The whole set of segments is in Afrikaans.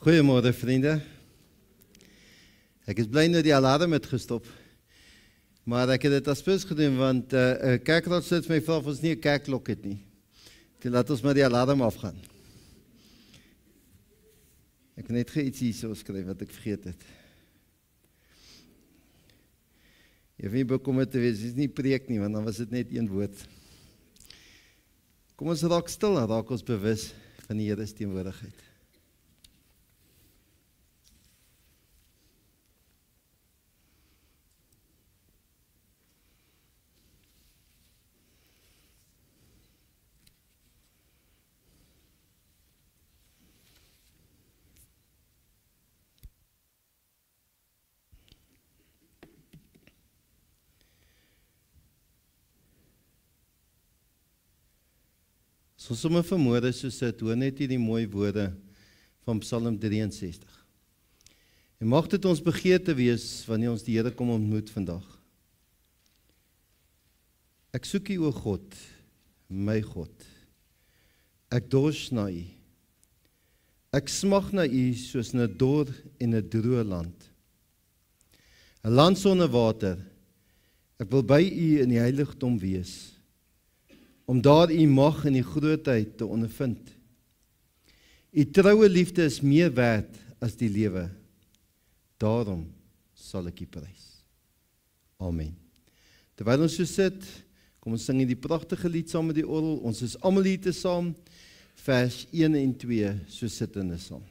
Goeiemôre vriende. Ek is bly nou die alarm het gestop. Maar ek het dit as plus gedoen want kerkraad sit my vra of ons nie 'n kerkklok het nie. Toe laat ons maar die alarm afgaan. Ek het net iets hierso skryf wat ek vergeet het. Jy weet bekommerd te wees, dis nie preek nie want dan was dit net een woord. Kom ons raak stil en raak ons bewus van die Here se teenwoordigheid. So sommer vanmôre so sit, hoor net hierdie mooi woorde van Psalm 63. En mag dit ons begeerte wees wanneer ons die Here kom ontmoet vandag. Ek soek U, o God, my God. Ek dors na U. Ek smag na U soos in 'n dor en 'n droë land. 'n Land sonder water. Ek wil by U in die heiligdom wees, om daar U mag en die grootheid te ondervind. U troue liefde is meer werd as die lewe. Daarom sal ek U prys. Amen. Terwyl ons so sit, kom ons sing die pragtige lied saam met die orgel. Ons is almal hier te saam. Vers 1 en 2, so sit in 'n saam.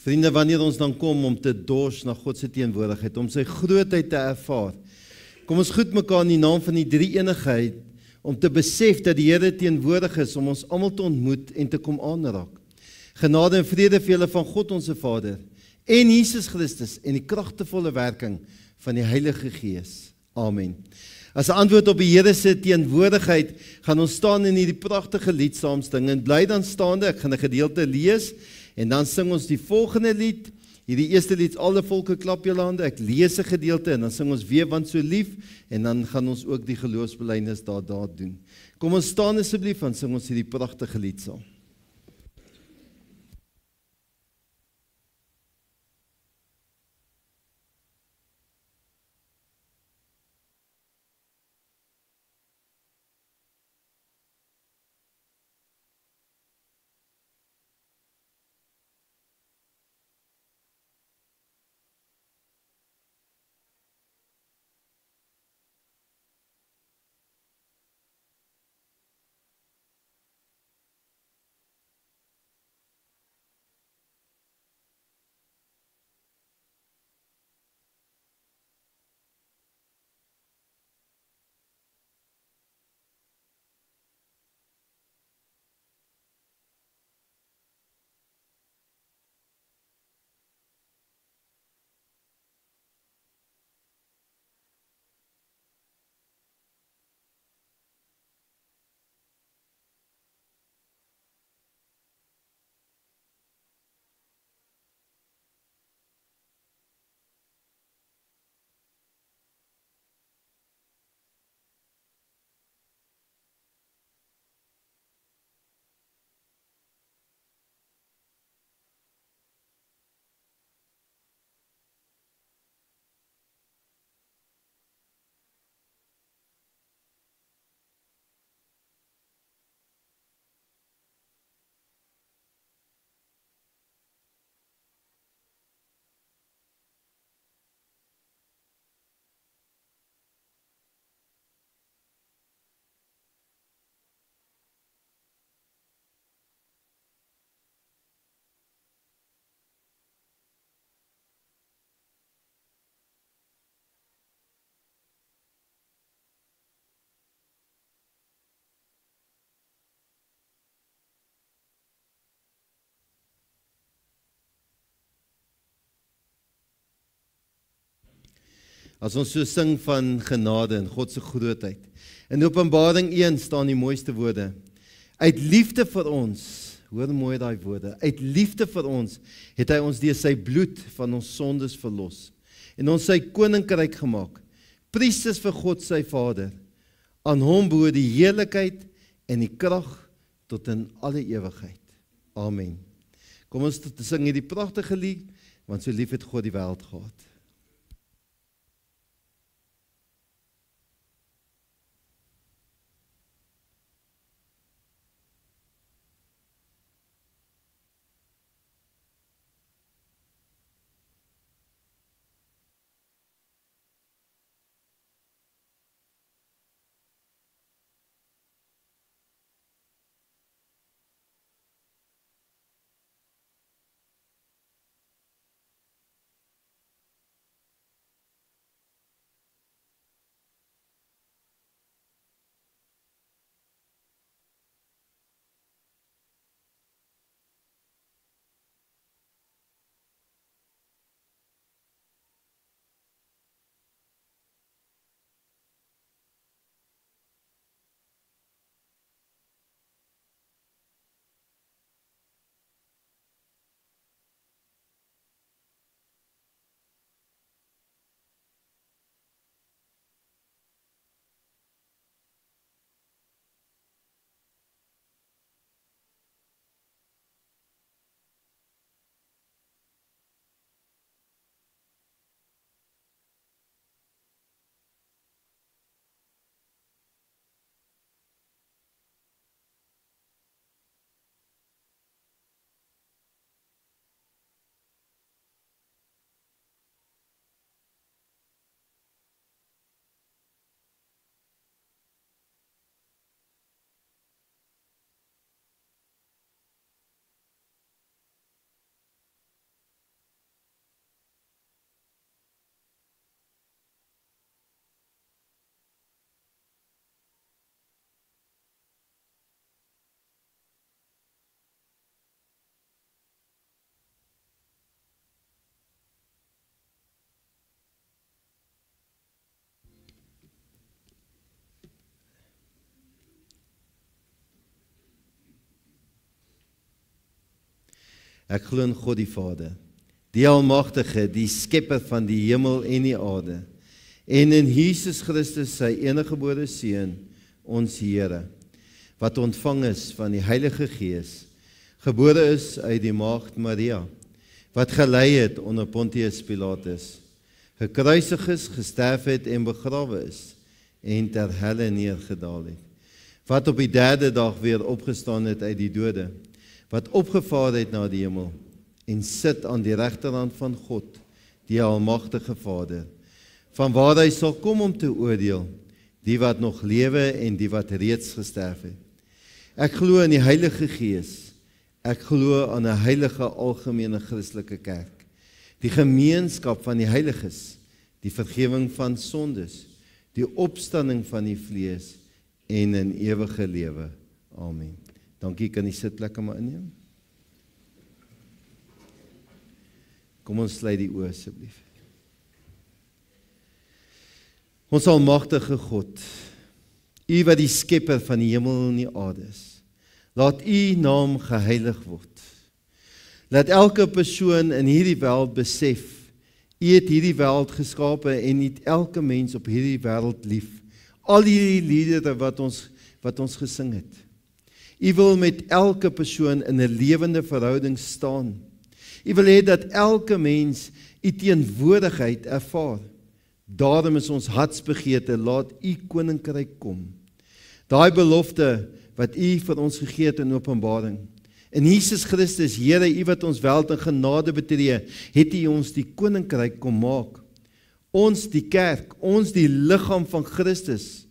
Vriende, wanneer ons dan kom om te dors na God se teenwoordigheid, om sy grootheid te ervaar, kom ons groet mekaar in die naam van die drie-eenigheid, om te besef dat die Here teenwoordig is, om ons almal te ontmoet en te kom aanraak. Genade en vrede vir julle van God ons Vader, en Jesus Christus, en die kragtevolle werking van die Heilige Gees. Amen. As 'n antwoord op die Here se teenwoordigheid, gaan ons staan in hierdie pragtige lied saam sing, en bly dan staande, ek gaan 'n gedeelte lees, en dan sing ons die volgende lied. Hierdie eerste lied, alle volke klap julle hande. Ek lees 'n gedeelte en dan sing ons weer want so lief en dan gaan ons ook die geloofsbelijdenis daar doen. Kom ons staan asseblief en sing ons hierdie pragtige lied saam. As ons so sing van genade en God se grootheid. In Openbaring 1 staan die mooiste woorde. Uit liefde vir ons, hoor mooi daai woorde, uit liefde vir ons het hy ons deur sy bloed van ons sondes verlos en ons sy koninkryk gemaak, priesters vir God sy Vader. Aan hom behoort die heerlikheid en die krag tot in alle ewigheid. Amen. Kom ons sing hierdie pragtige lied, want so lief het God die wêreld gehad. Ek glo in God die Vader, die Almagtige, die skepper van die hemel en die aarde, en in Jesus Christus sy eniggebore Seun, ons Here, wat ontvang is van die Heilige Gees, gebore is uit die maagd Maria, wat gelei het onder Pontius Pilatus, gekruisig is, gesterf het en begrawe is, en ter helle neergedaal het, wat op die 3de dag weer opgestaan het uit die dode, wat opgevaar het na die hemel, en sit aan die regterhand van God, die Almagtige Vader, van waar hy sal kom om te oordeel, die wat nog lewe en die wat reeds gesterf het. Ek glo in die Heilige Gees, ek glo aan 'n heilige algemene Christelike kerk, die gemeenskap van die heiliges, die vergifnis van sondes, die opstanding van die vlees en 'n ewige lewe. Amen. Dankie, kan jy sit lekker maar inneem? Kom ons sluit die oë asseblief. Ons almagtige God, U wat die skepper van die hemel en die aarde is, laat U naam geheilig word. Laat elke persoon in hierdie wêreld besef, U het hierdie wêreld geskape en het elke mens op hierdie wêreld lief. Al hierdie liedere wat ons gesing het. U wil met elke persoon in 'n lewende verhouding staan. U wil hê dat elke mens U teenwoordigheid ervaar. Daarom is ons hartsbegeerte, laat U koninkryk kom. Daai belofte wat U vir ons gegee het in Openbaring. In Jesus Christus, Here, U wat ons wêreld in genade betree, het U ons die koninkryk kom maak. Ons die kerk, ons die liggaam van Christus.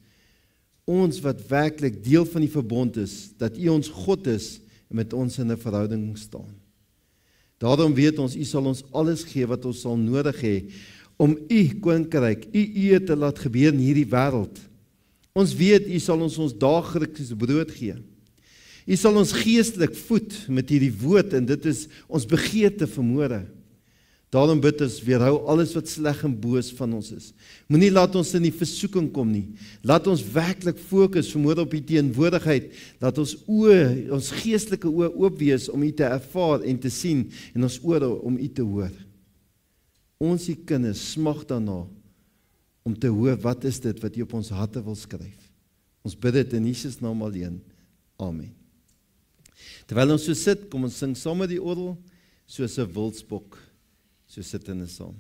Ons wat werklik deel van die verbond is, dat U ons God is en met ons in 'n verhouding staan. Daarom weet ons, U sal ons alles gee wat ons sal nodig hê om U koninkryk, U eer te laat gebeur in hierdie wêreld. Ons weet U sal ons daaglikse brood gee. U sal ons geestelik voed met hierdie woord en dit is ons begeerte vanmôre. Daarom bid ons, weerhou alles wat sleg en boos van ons is. Moenie laat ons in die versoeking kom nie. Laat ons werklik fokus vanmôre op die teenwoordigheid. Laat ons oë, ons geestelike oë oop wees om U te ervaar en te sien en ons ore om U te hoor. Ons die kinders smag daarna om te hoor wat is dit wat U op ons harte wil skryf. Ons bid dit in Jesus naam alleen. Amen. Terwyl ons so sit, kom ons sing saam met die orgel soos 'n wildsbok. So sit in 'n saam.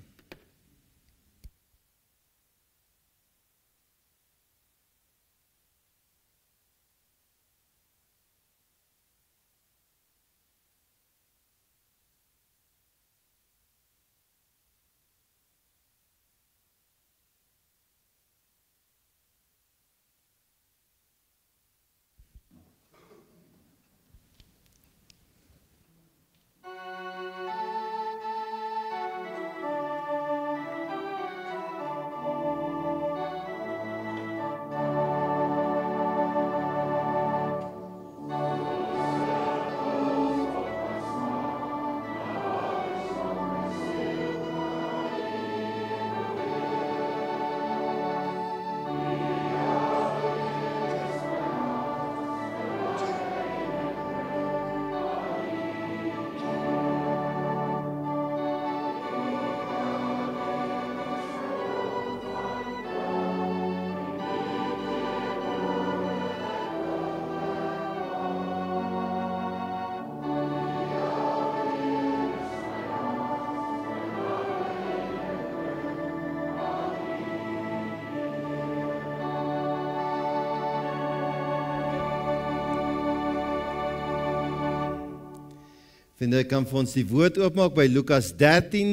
Vriende, ek kan vir ons die woord oopmaak by Lukas 13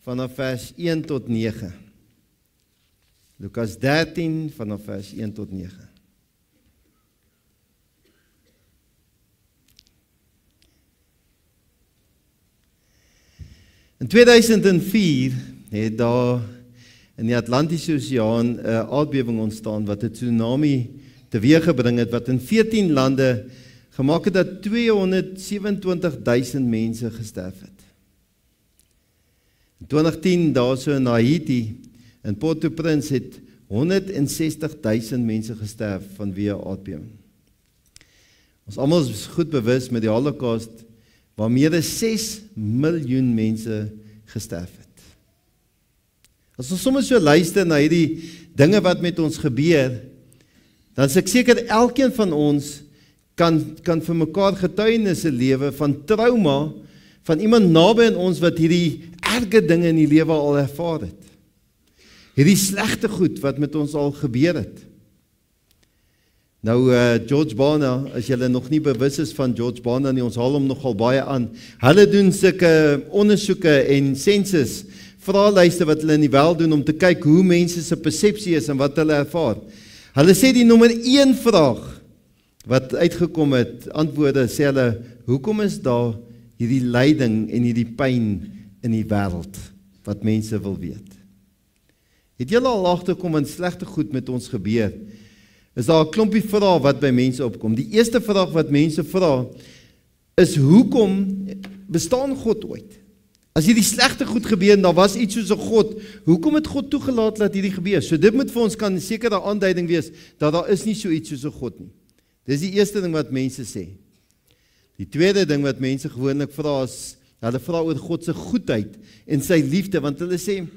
vanaf vers 1 tot 9. Lukas 13 vanaf vers 1 tot 9. In 2004 het daar in die Atlantiese Oseaan 'n aardbewing ontstaan wat 'n tsunami teweeggebring het wat in 14 lande gemaak het dat 227.000 mense gesterf het. In 2010 daar so in Haiti, in Port-au-Prince het 160.000 mense gesterf vanweë aardbewing. Ons almal is goed bewus met die Holocaust waar meer as 6 miljoen mense gesterf het. As ons soms so luister na hierdie dinge wat met ons gebeur, dan is ek seker elkeen van ons kan vir mekaar getuienisse lewe van trauma van iemand naby aan ons wat hierdie erge dinge in die lewe al ervaar het. Hierdie slegte goed wat met ons al gebeur het. Nou George Barna, as julle nog nie bewus is van George Barna nie, ons haal hom nogal baie aan. Hulle doen sulke ondersoeke en sensus vraelyste wat hulle in die wêreld doen om te kyk hoe mense se persepsie is en wat hulle ervaar. Hulle sê die nommer 1 vraag wat uitgekom het, antwoorde sê hulle, hoekom is daar hierdie lyding en hierdie pyn in die wêreld, wat mense wil weet? Het julle al agterkom in slegte goed met ons gebeur? Is daar 'n klompie vrae wat by mense opkom? Die eerste vraag wat mense vra, is hoekom bestaan God ooit? As hierdie slegte goed gebeur en daar was iets soos 'n God, hoekom het God toegelaat dat hierdie gebeur? So dit moet vir ons kan 'n sekere aanduiding wees, dat daar is nie so iets soos 'n God nie. Dis die eerste ding wat mense sê. Die tweede ding wat mense gewoonlik vra is, hulle vra oor God se goedheid en sy liefde, want hulle sê,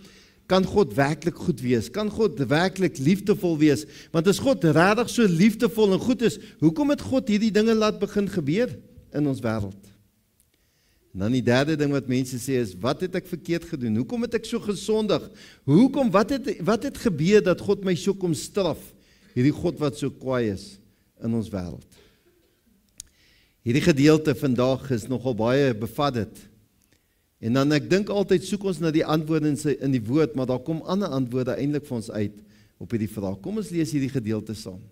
kan God werklik goed wees? Kan God werklik liefdevol wees? Want as God regtig so liefdevol en goed is, hoekom het God hierdie dinge laat begin gebeur in ons wêreld? En dan die derde ding wat mense sê is, wat het ek verkeerd gedoen? Hoekom het ek so gesondig? Hoekom, wat het gebeur dat God my so kom straf? Hierdie God wat so kwaai is in ons wêreld. Hierdie gedeelte vandag is nogal baie bevattend. En dan ek dink altyd soek ons na die antwoorde in die woord, maar daar kom ander antwoorde eintlik vir ons uit op hierdie vraag. Kom ons lees hierdie gedeelte saam.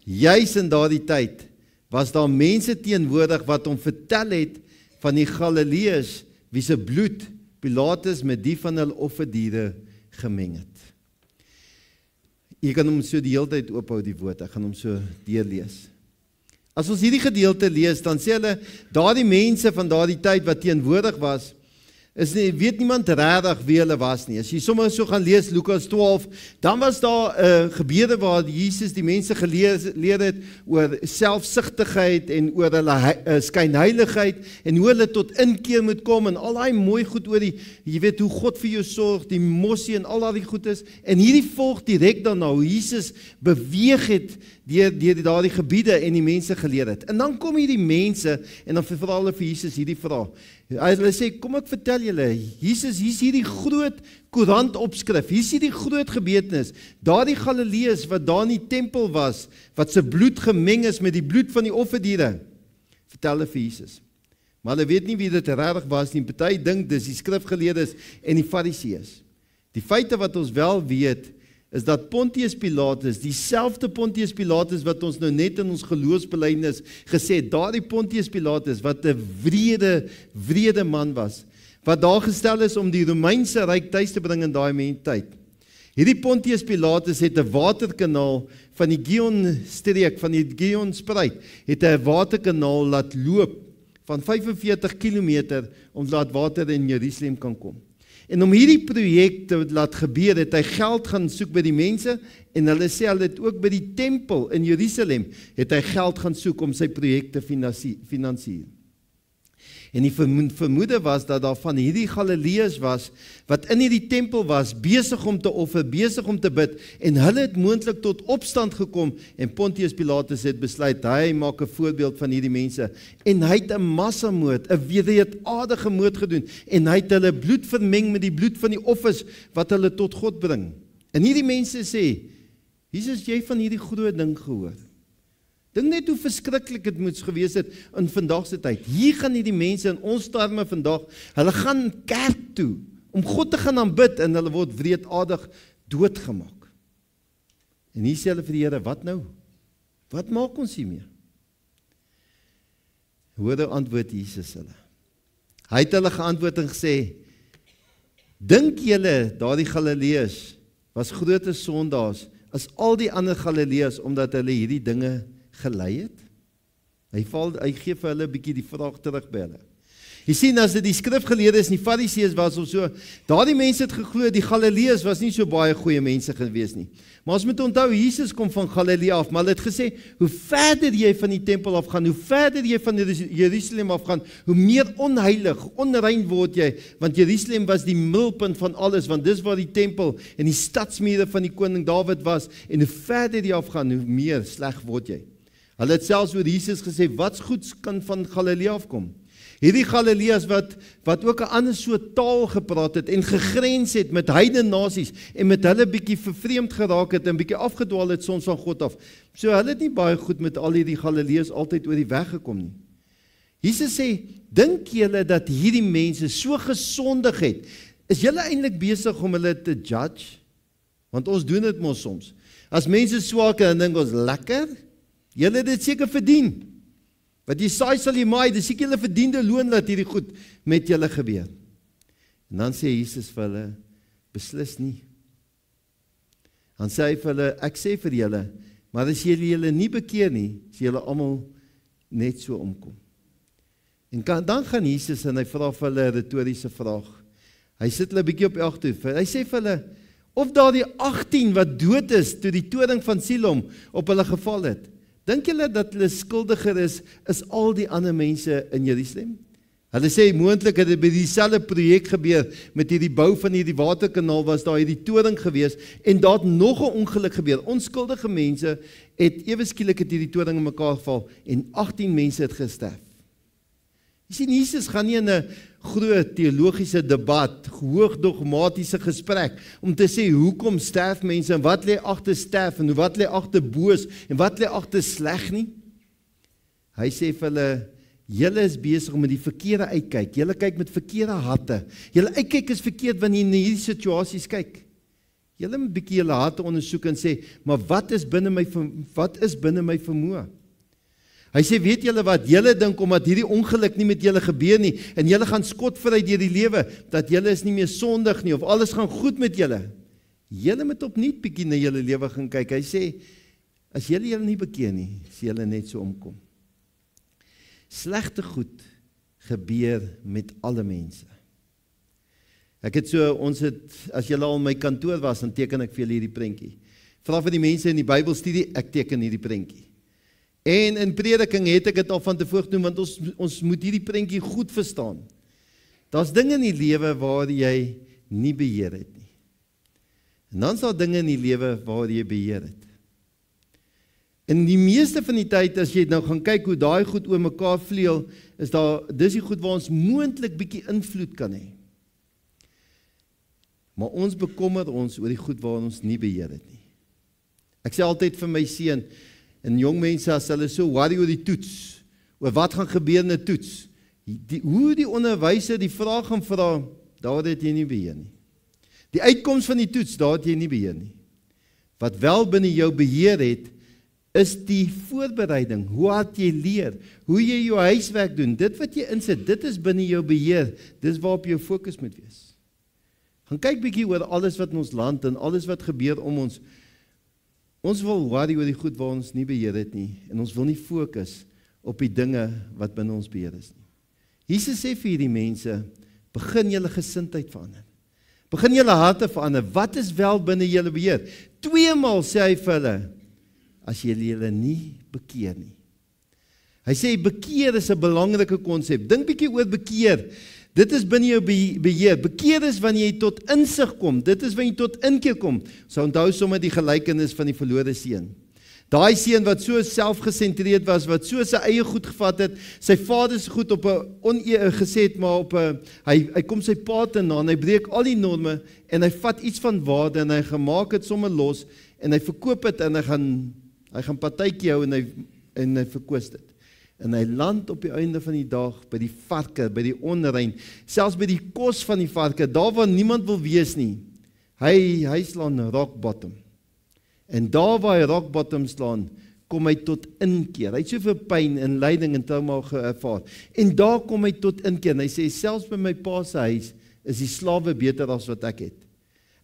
Juis in daardie tyd was daar mense teenwoordig wat hom vertel het van die Galileërs wie se bloed Pilatus met die van hulle offerdiere gemeng het. Jy kan hom so die hele tyd ophou die woord, ek gaan hom so deurlees. As ons hierdie gedeelte lees, dan sê hulle, daardie mense van daardie tyd wat teenwoordig was, weet niemand regtig wie hulle was nie. As jy sommer so gaan lees, Lukas 12, dan was daar gebeure waar Jesus die mense geleer het oor selfsugtigheid en oor hulle skynheiligheid en hoe hulle tot inkeer moet kom en al daai mooi goed oor jy weet hoe God vir jou sorg, die mossie en al daai goed is. En hierdie volg direk daarna hoe Jesus beweeg het deur daardie gebiede en die mense geleer het. En dan kom hierdie mense en dan vra hulle vir Jesus hierdie vraag. Hulle sê, kom ek vertel julle, Jesus, hier's hierdie groot koerant opskrif, hier's hierdie groot gebeurtenis, daardie Galileërs wat daar in die tempel was, wat se bloed gemeng is met die bloed van die offerdiere, vertel hulle vir Jesus. Maar hulle weet nie wie dit regtig was nie, party dink dis die skrifgeleerdes en die fariseërs. Die feite wat ons wel weet, is dat Pontius Pilatus, dieselfde Pontius Pilatus wat ons nou net in ons geloofsbelijdenis gesê het, daardie Pontius Pilatus wat 'n wrede man was, wat daar gestel is om die Romeinse ryk tuis te bring in daai tyd. Hierdie Pontius Pilatus het 'n waterkanaal van die Gion streek, van die Gion spruit, het 'n waterkanaal laat loop van 45 kilometer om laat water in Jerusalem kan kom. En om hierdie projek te laat gebeur, het hy geld gaan soek by die mense, en hulle sê hulle het ook by die tempel in Jerusalem, het hy geld gaan soek om sy projek te finansier. En die vermoede was dat daar van hierdie Galileërs was, wat in hierdie tempel was, besig om te offer, besig om te bid, en hulle het moontlik tot opstand gekom, en Pontius Pilatus het besluit, hy maak 'n voorbeeld van hierdie mense, en hy het 'n massamoord, 'n wreedaardige moord gedoen, en hy het hulle bloed vermeng met die bloed van die offers, wat hulle tot God bring. En hierdie mense sê, Jesus, jy van hierdie groot ding gehoor. Dink net hoe verskriklik het moes gewees het in vandag se tyd. Hier gaan hierdie mense in ons terme vandag, hulle gaan kerk toe, om God te gaan aanbid, en hulle word wreedaardig doodgemaak. En hier sê hulle vir die Here, wat nou? Wat maak ons hiermee? Hoor antwoord Jesus hulle. Hy het hulle geantwoord en gesê, dink julle, daardie Galileërs, was groter sondaars, as al die ander Galileërs, omdat hulle hierdie dinge gelei het? Hy gee vir hulle 'n bietjie die vraag terug by hulle. Jy sien, as dit die skrifgeleerdes en die fariseërs was of so, daardie mense het geglo, die Galileërs was nie so baie goeie mense gewees nie. Maar ons moet onthou, Jesus kom van Galilea af, maar hulle het gesê, hoe verder jy van die tempel afgaan, hoe verder jy van Jerusalem afgaan, hoe meer onheilig, onrein word jy, want Jerusalem was die middelpunt van alles, want dis waar die tempel en die stadsmure van die koning Dawid was, en hoe verder jy afgaan, hoe meer sleg word jy. Hulle het selfs oor Jesus gesê, wat goeds kan van Galilea afkom? Hierdie Galileërs wat ook 'n ander soort taal gepraat het en gegrens het met heidene nasies en met hulle bietjie vervreemd geraak het en bietjie afgedwaal het soms van God af. So hulle het nie baie goed met al hierdie Galileërs altyd oor die weg gekom nie. Jesus sê, dink julle dat hierdie mense so gesondig het? Is julle eintlik besig om hulle te judge? Want ons doen dit mos soms. As mense swak en dink ons lekker, julle het dit seker verdien. Wat jy saai sal jy maai, dis seker julle verdiende loon dat hierdie goed met julle gebeur. En dan sê Jesus vir hulle, beslis nie. Dan sê hy vir hulle, ek sê vir julle, maar as julle nie bekeer nie, as julle almal net so omkom. En dan gaan Jesus en hy vra vir hulle 'n retoriese vraag. Hy sit hulle 'n bietjie op ag toe. Hy sê vir hulle, of daardie 18 wat dood is toe die toring van Siloam op hulle geval het, dink julle dat hulle skuldiger is al die ander mense in Jerusalem? Hulle sê moontlik het dit by dieselfde projek gebeur met hierdie bou van hierdie waterkanaal, was daar hierdie toring gewees en daar het nog 'n ongeluk gebeur. Onskuldige mense het ewe skielik het hierdie toring in mekaar geval en 18 mense het gesterf. Jy sien, Jesus gaan nie in 'n groot teologiese debat, hoog dogmatiese gesprek, om te sê, hoekom sterf mense, en wat lê agter sterf, en wat lê agter boos, en wat lê agter sleg nie. Hy sê vir hulle, julle is besig om met die verkeerde uitkyk, julle kyk met verkeerde hatte, julle uitkyk is verkeerd wanneer jy na hierdie situasies kyk. Julle moet 'n bietjie julle harte ondersoek en sê, maar wat is binne my vermoë? Hy sê, weet julle wat, julle dink omdat hierdie ongeluk nie met julle gebeur nie, en julle gaan skotvry deur die lewe, dat julle is nie meer sondig nie, of alles gaan goed met julle. Julle moet opnuut bietjie na julle lewe gaan kyk. Hy sê, as julle nie bekeer nie, sal julle net so omkom. Slegte goed gebeur met alle mense. Ek het as julle al in my kantoor was, dan teken ek vir julle hierdie prentjie. Vra vir die mense in die Bybelstudie, ek teken hierdie prentjie. En in prediking het ek dit al van tevore genoem, want ons moet hierdie prentjie goed verstaan. Daar's dinge in die lewe waar jy nie beheer het nie. En dan is daar dinge in die lewe waar jy beheer het. In die meeste van die tyd, as jy nou gaan kyk hoe daai goed oor mekaar vleuel, dis die goed waar ons moontlik bietjie invloed kan hê. Maar ons bekommer ons oor die goed waar ons nie beheer het nie. Ek sê altyd vir my seun, en jong mense, as hulle so worry oor die toets, oor wat gaan gebeur in 'n toets, hoe die onderwyser die vraag gaan vra, daar het jy nie beheer nie. Die uitkoms van die toets, daar het jy nie beheer nie. Wat wel binne jou beheer het, is die voorbereiding, hoe hard jy leer, hoe jy jou huiswerk doen, dit wat jy insit, dit is binne jou beheer, dis waarop jou fokus moet wees. Gaan kyk bietjie oor alles wat in ons land en alles wat gebeur om ons. Ons wil worry oor die goed waar ons nie beheer het nie, en ons wil nie fokus op die dinge wat binne ons beheer is nie. Jesus sê vir hierdie mense, begin julle gesindheid verander. Begin julle harte verander. Wat is wel binne julle beheer? 2 maal sê hy vir hulle, as julle nie bekeer nie. Hy sê bekeer is 'n belangrike konsep. Dink bietjie oor bekeer. Dit is binne jou beheer. Bekeer is wanneer jy tot insig kom. Dit is wanneer jy tot inkeer kom. So onthou sommer die gelykenis van die verlore seun. Daai seun wat so selfgesentreerd was, wat so sy eie goed gevat het, sy vader se goed op 'n gesê het, maar op 'n hy kom sy pa te na en hy breek al die norme en hy vat iets van waarde en hy gemaak dit sommer los en hy verkoop dit en hy gaan partytjie hou en hy verkoos dit. En hy land op die einde van die dag by die varke, by die onrein, selfs by die kos van die varke, daar waar niemand wil wees nie. Hy slaan rock bottom. En daar waar hy rock bottom slaan, kom hy tot inkeer. Hy het soveel pyn en lyding en trauma ervaar. En daar kom hy tot inkeer. En hy sê, selfs by my pa se huis is die slawe beter as wat ek het.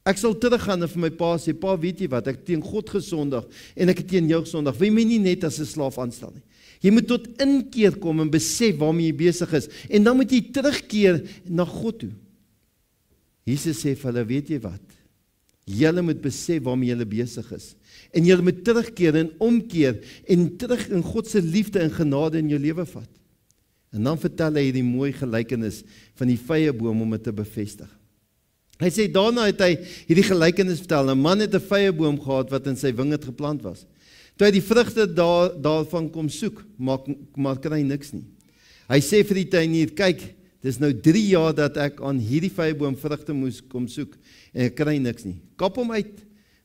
Ek sal teruggaan en vir my pa sê, pa, weet jy wat, ek het teen God gesondig en ek het teen jou gesondig. Wil jy my nie net as 'n slaaf aanstel nie? Jy moet tot inkeer kom en besef waarmee jy besig is. En dan moet jy terugkeer na God toe. Jesus sê vir hulle, weet jy wat? Julle moet besef waarmee julle besig is. En julle moet terugkeer en omkeer en terug in God se liefde en genade in jou lewe vat. En dan vertel hy hierdie mooi gelykenis van die vyeboom om dit te bevestig. Hy sê daarna het hy hierdie gelykenis vertel. 'n Man het 'n vyeboom gehad wat in sy wingerd geplant was. Toe hy die vrugte daarvan kom soek, maar kry hy niks nie. Hy sê vir die tuinier, kyk, dis nou 3 jaar dat ek aan hierdie vyeboom vrugte moes kom soek en ek kry niks nie. Kap hom uit.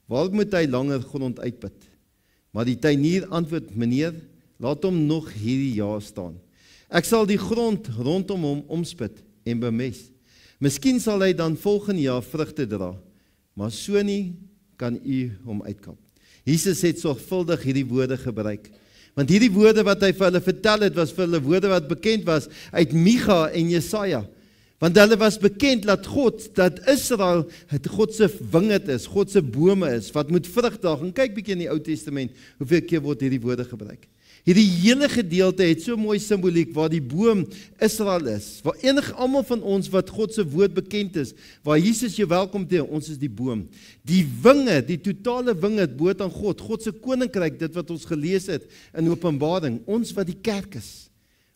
Waar moet hy langer grond uitput? Maar die tuinier antwoord, meneer, laat hom nog hierdie jaar staan. Ek sal die grond rondom hom omspit en bemes. Miskien sal hy dan volgende jaar vrugte dra, maar so nie kan u hom uitkap. Jesus het sorgvuldig hierdie woorde gebruik, want hierdie woorde wat hy vir hulle vertel het, was vir hulle woorde wat bekend was uit Micha en Jesaja. Want hulle was bekend dat Israel het God se wingerd is, God se bome is, wat moet vrug dra. En kyk bietjie in die Ou Testament, hoeveel keer word hierdie woorde gebruik. Hierdie hele gedeelte het so mooi simboliek, waar die boom Israel is, waar almal van ons wat God se woord bekend is, waar Jesus jou welkom te, ons is die boom. Die wingerd, die totale wingerd behoort aan God, God se koninkryk, dit wat ons gelees het in Openbaring, ons wat die kerk is.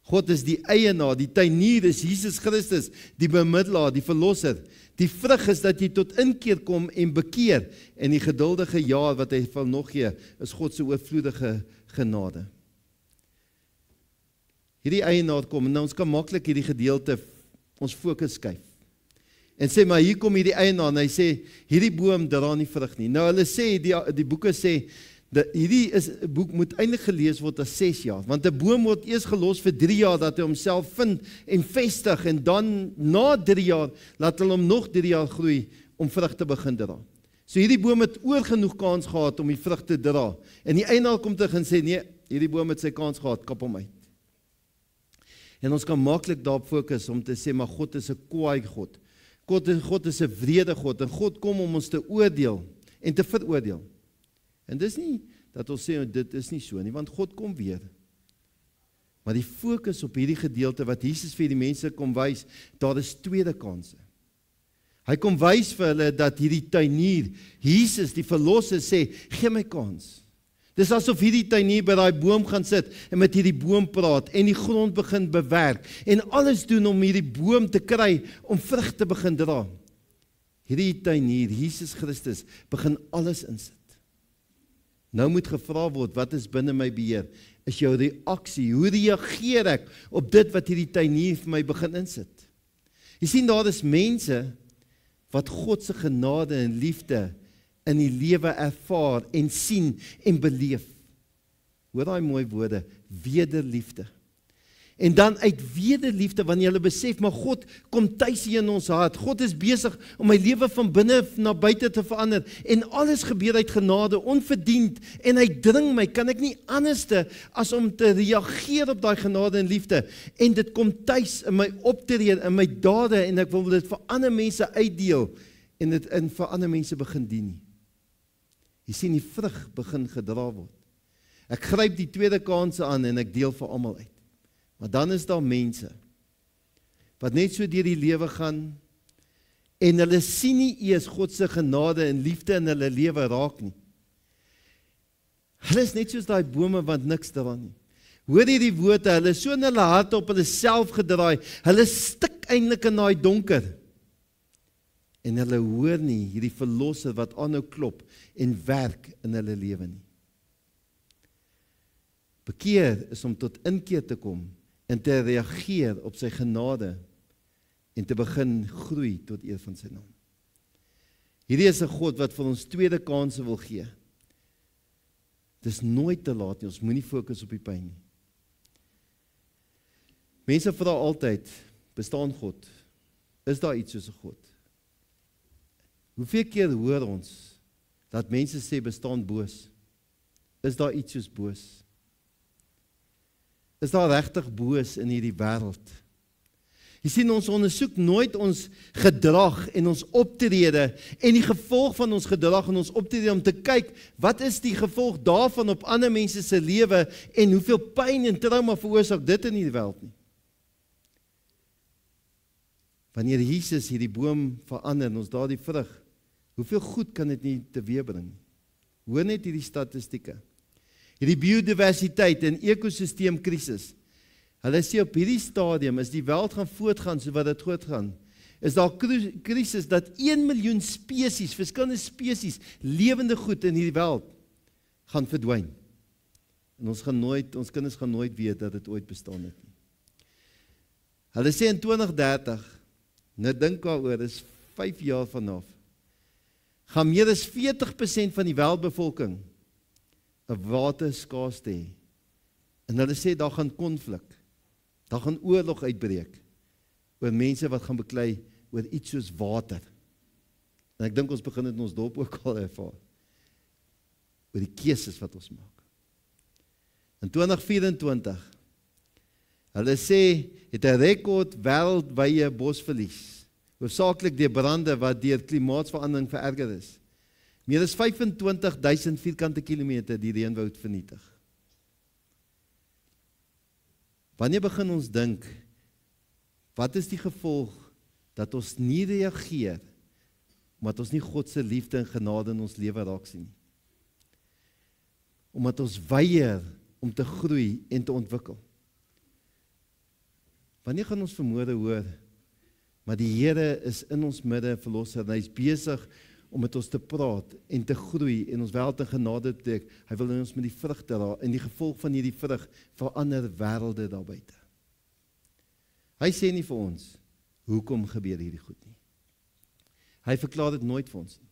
God is die eienaar, die tuinier is Jesus Christus, die bemiddelaar, die verlosser. Die vrug is dat jy tot inkeer kom en bekeer, en die geduldige jaar wat hy vir nog gee, is God se oorvloedige genade. Hierdie eienaar kom, en ons kan maklik hierdie gedeelte, ons fokus skuif. En sê, maar hier kom hierdie eienaar, en hy sê, hierdie boom dra nie vrug nie. Nou hulle sê, die boeke sê, hierdie boek moet eintlik gelees word as 6 jaar, want 'n boom word eers gelos vir 3 jaar, dat hy homself vind en vestig, en dan na 3 jaar, laat hulle hom nog 3 jaar groei, om vrug te begin dra. So hierdie boom het oor genoeg kans gehad, om die vrug te dra, en die eienaar kom terug en sê, nee, hierdie boom het sy kans gehad, kap hom uit. En ons kan maklik daarop fokus, om te sê, maar God is 'n kwaai God. God is 'n wrede God, en God kom om ons te oordeel, en te veroordeel. En dis nie, dat ons sê, dit is nie so nie, want God kom weer. Maar die fokus op hierdie gedeelte, wat Jesus vir die mense kom wys, daar is tweede kanse. Hy kom wys vir hulle dat hierdie tuinier, Jesus, die verlosser, sê, gee my kans. Dis asof hierdie tuinier by daai boom gaan sit en met hierdie boom praat en die grond begin bewerk en alles doen om hierdie boom te kry om vrug te begin dra. Hierdie tuinier, Jesus Christus, begin alles insit. Nou moet gevra word, wat is binne my beheer? Is jou reaksie, hoe reageer ek op dit wat hierdie tuinier vir my begin insit? Jy sien, daar is mense wat God se genade en liefde in die lewe ervaar en sien en beleef. Hoor daai mooi woorde, wederliefde. En dan uit wederliefde, wanneer hulle besef, maar God kom tuis hier in ons hart. God is besig om my lewe van binne na buite te verander. En alles gebeur uit genade, onverdiend. En hy dring my, kan ek nie anderste as om te reageer op daai genade en liefde. En dit kom tuis in my optrede, in my dade, en ek wil dit vir ander mense uitdeel. En dit in vir ander mense begin dien nie. Jy sien, die vrug begin gedra word. Ek gryp die tweede kanse aan en ek deel vir almal uit. Maar dan is daar mense wat net so deur die lewe gaan en hulle sien nie eers God se genade en liefde in hulle lewe raak nie. Hulle is net soos daai bome wat niks daaraan nie. Hoor hierdie woorde, hulle is so in hulle harte op hulle self gedraai. Hulle stik eintlik in daai donker. En hulle hoor nie hierdie verlosser wat aanhou klop en werk in hulle lewe nie. Bekeer is om tot inkeer te kom en te reageer op sy genade en te begin groei tot eer van sy naam. Hierdie is 'n God wat vir ons tweede kanse wil gee. Dis nooit te laat nie, ons moenie fokus op die pyn nie. Mense vra altyd, bestaan God? Is daar iets soos 'n God? Hoeveel keer hoor ons dat mense sê bestaan boos? Is daar iets soos boos? Is daar regtig boos in hierdie wêreld? Jy sien, ons ondersoek nooit ons gedrag en ons optrede en die gevolg van ons gedrag en ons optrede om te kyk, wat is die gevolg daarvan op ander mense se lewe en hoeveel pyn en trauma veroorsaak dit in hierdie wêreld nie. Wanneer Jesus hierdie boom verander en ons daardie vrug, hoeveel goed kan dit nie teweegbring? Hoor net hierdie statistieke. Hierdie biodiversiteit en ekosisteemkrisis. Hulle sê op hierdie stadium, as die wêreld gaan voortgaan so wat dit groot gaan, is daar krisis dat 1 miljoen spesies, verskillende spesies, lewende goed in hierdie wêreld gaan verdwyn. En ons kinders gaan nooit weet dat dit ooit bestaan het nie. Hulle sê in 2030, nou dink daaroor, is 5 jaar vanaf, gaan meer as 40% van die wêreldbevolking 'n waterskaarste hê. En hulle sê daar gaan konflik, daar gaan oorlog uitbreek oor mense wat gaan beklei oor iets soos water. En ek dink ons begin dit in ons dorp ook al ervaar. Oor die keuses wat ons maak. In 2024, hulle sê, het 'n rekord wêreldwye bosverlies, hoofsaaklik deur brande wat deur klimaatsverandering vererger is. Meer as 25.000 vierkante kilometer die reënwoud vernietig. Wanneer begin ons dink, wat is die gevolg dat ons nie reageer, omdat ons nie God se liefde en genade in ons lewe raak sien nie? Omdat ons weier om te groei en te ontwikkel. Wanneer gaan ons vermoede hoor, maar die Here is in ons midde verlosser, en hy is besig om met ons te praat en te groei en ons wêreld in genade te trek. Hy wil in ons met die vrug dra en die gevolg van hierdie vrug verander wêrelde daar buite. Hy sê nie vir ons, hoekom gebeur hierdie goed nie. Hy verklaar dit nooit vir ons nie.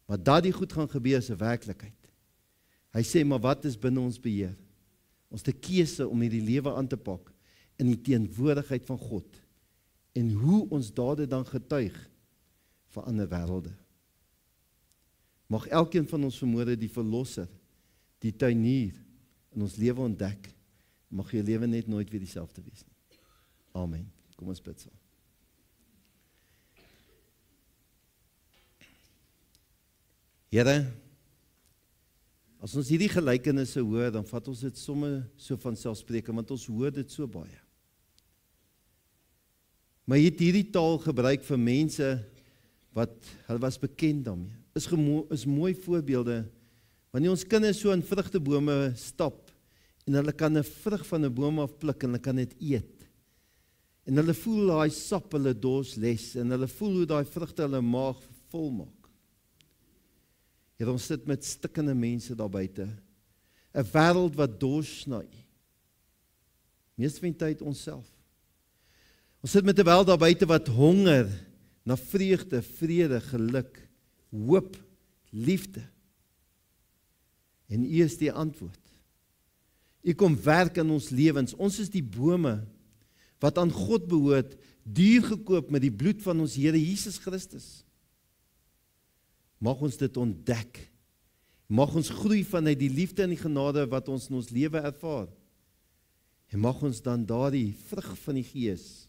Maar dat die goed gaan gebeur is 'n werklikheid. Hy sê, maar wat is binne ons beheer? Ons te keuse om hierdie lewe aan te pak in die teenwoordigheid van God en hoe ons dade dan getuig vir ander wêrelde. Mag elkeen van ons vermoede die verlosser, die tuinier in ons lewe ontdek. Mag jou lewe net nooit weer dieselfde wees nie. Amen. Kom ons bid saam. Here, as ons hierdie gelykenisse hoor, dan vat ons dit sommer so van selfspreekend, want ons hoor dit so baie. Maar jy het hierdie taal gebruik vir mense hulle was bekend daarmee. Is mooi voorbeelde, wanneer ons kinders so in vrugtebome stap, en hulle kan 'n vrug van 'n boom afpluk, en hulle kan dit eet, en hulle voel daai sap hulle dors les, en hulle voel hoe daai vrugte hulle maag vol maak. Here, ons sit met stikkende mense daar buite, 'n wêreld wat dors sny, meeste van die tyd onsself. Ons sit met 'n wêreld daar buite wat honger na vreugde, vrede, geluk, hoop, liefde. En U is die antwoord. U kom werk in ons lewens. Ons is die bome wat aan God behoort, duur gekoop met die bloed van ons Here Jesus Christus. Mag ons dit ontdek. Mag ons groei vanuit die liefde en die genade wat ons in ons lewe ervaar. En mag ons dan daardie vrug van die Gees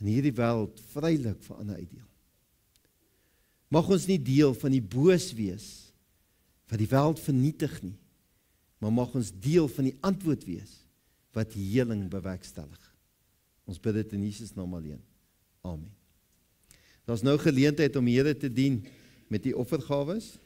in hierdie wêreld vrylik vir ander uitdeel. Mag ons nie deel van die boos wees, wat die wêreld vernietig nie, maar mag ons deel van die antwoord wees, wat heling bewerkstellig. Ons bid dit in Jesus naam alleen. Amen. Daar's nou geleentheid om die Here te dien met die offergawes.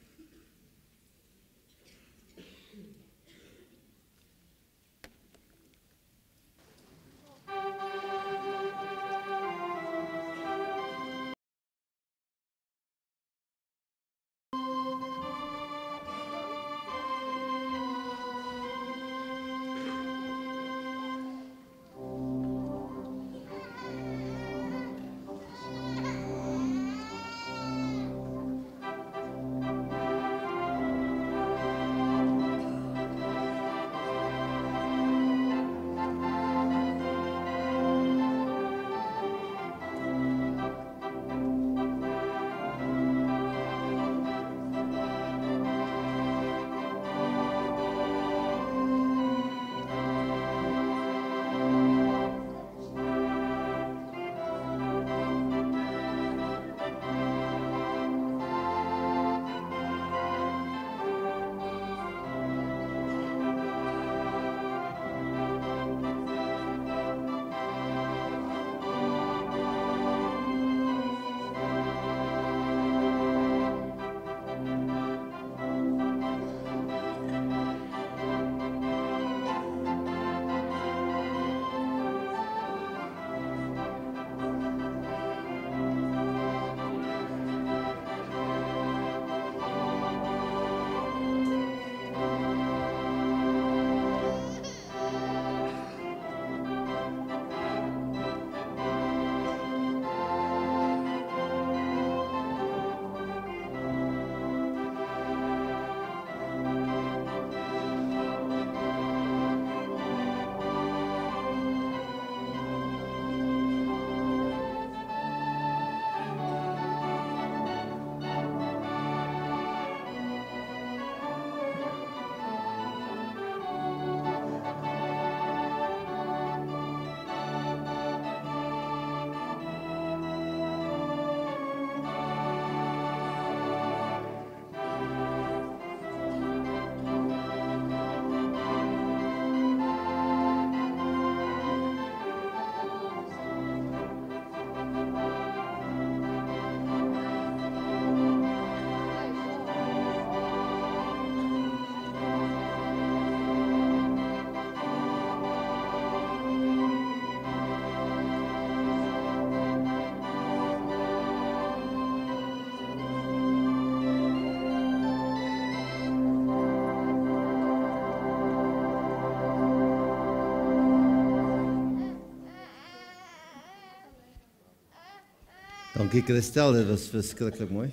Dankie Christel, dit was verskriklik mooi.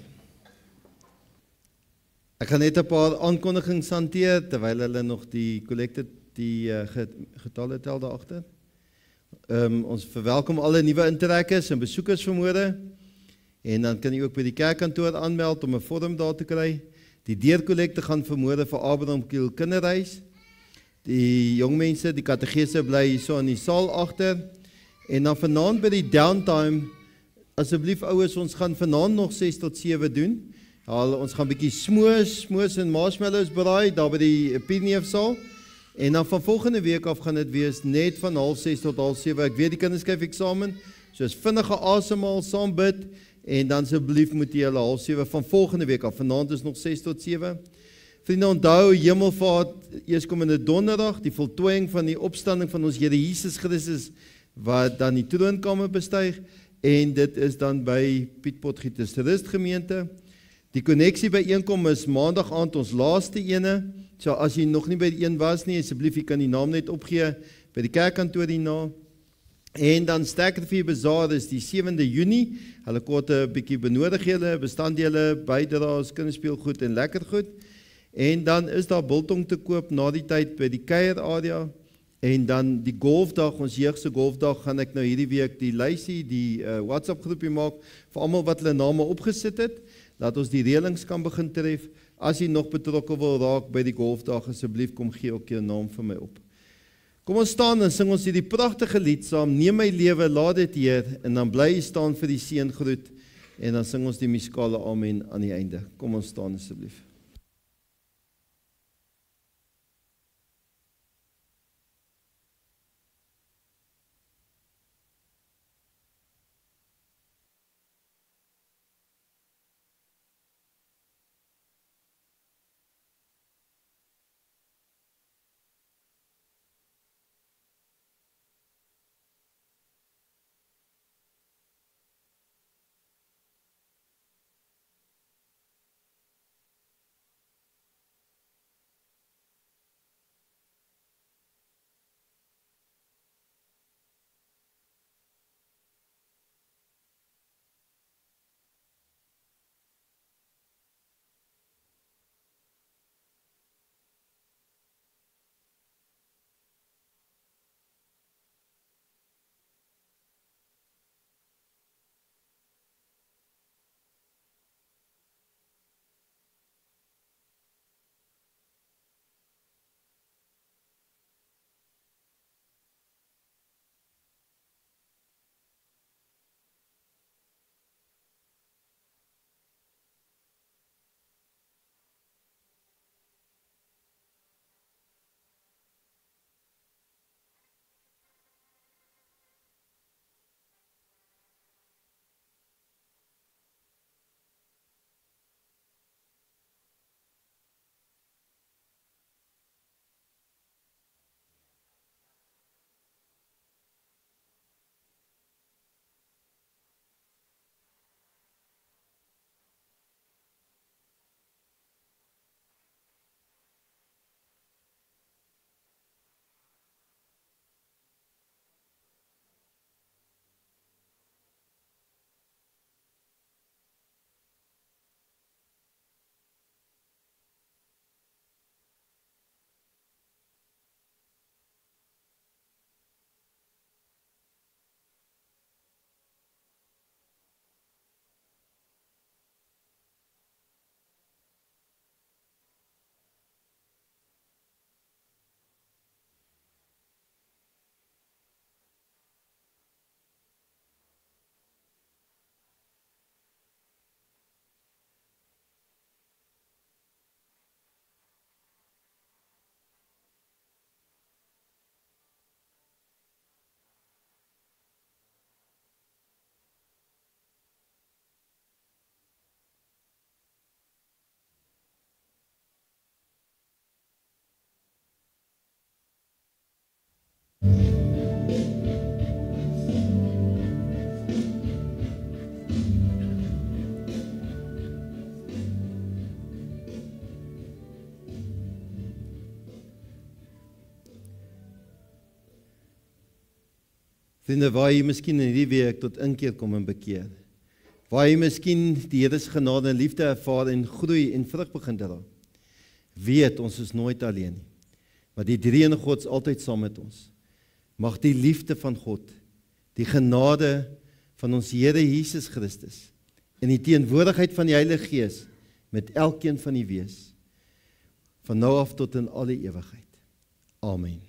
Ek gaan net 'n paar aankondigings hanteer terwyl hulle nog die kollekte die getalle tel daar agter. Ons verwelkom alle nuwe intrekkers en besoekers vanmôre. En dan kan jy ook by die kerkkantoor aanmeld om 'n vorm daar te kry. Die deurkollekte gaan vanmôre vir Abraham Kiel kinderhuis. Die jong mense, die kategese bly hierso in die saal agter. En dan vanaand by die downtime, asseblief ouers, ons gaan vanaand nog 6 tot 7 doen. Ons gaan 'n bietjie smoos en marshmallows braai daar by die PNF saal. En dan van volgende week af gaan dit wees net van 6:30 tot 7:30. Ek weet die kinders skryf eksamen, so is vinnige asemhaal, saam bid en dan asseblief moet jy hulle 6:30 van volgende week af, vanaand is nog 6 tot 7. Vriende, onthou, Hemelvaart, eerskomende donderdag, die voltooiing van die opstanding van ons Here Jesus Christus, wat dan die troonkamer bestyg, en dit is dan by Piet Potgieter Rust gemeente. Die koneksie byeenkom is maandag aand ons laaste ene, so as jy nog nie by die een was nie, asseblief jy kan die naam net opgee by die kerkkantoor hierna. En dan Sterkervier Bazaar is die 7de Junie, hulle kort 'n bietjie benodigdhede, bestanddele, bydraes, kinderspeelgoed en lekker goed. En dan is daar biltong te koop na die tyd by die kuier area. En dan die golfdag, ons jeugse golfdag, gaan ek nou hierdie week die lysie, die WhatsApp groepie maak, vir almal wat hulle name opgesit het, dat ons die reëlings kan begin tref. As jy nog betrokke wil raak by die golfdag, asseblief kom gee ook jou naam vir my op. Kom ons staan en sing ons hierdie pragtige lied saam, Neem my lewe, laat dit Heer, en dan bly staan vir die seëngroet, en dan sing ons die musikale amen aan die einde. Kom ons staan asseblief. Vriende, waar jy miskien in hierdie week tot inkeer kom en bekeer. Waar jy miskien die Here se genade en liefde ervaar en groei en vrug begin dra. Weet, ons is nooit alleen nie. Maar die drie-enige God is altyd saam met ons. Mag die liefde van God, die genade van ons Here Jesus Christus en die teenwoordigheid van die Heilige Gees met elkeen van u wees, van nou af tot in alle ewigheid. Amen.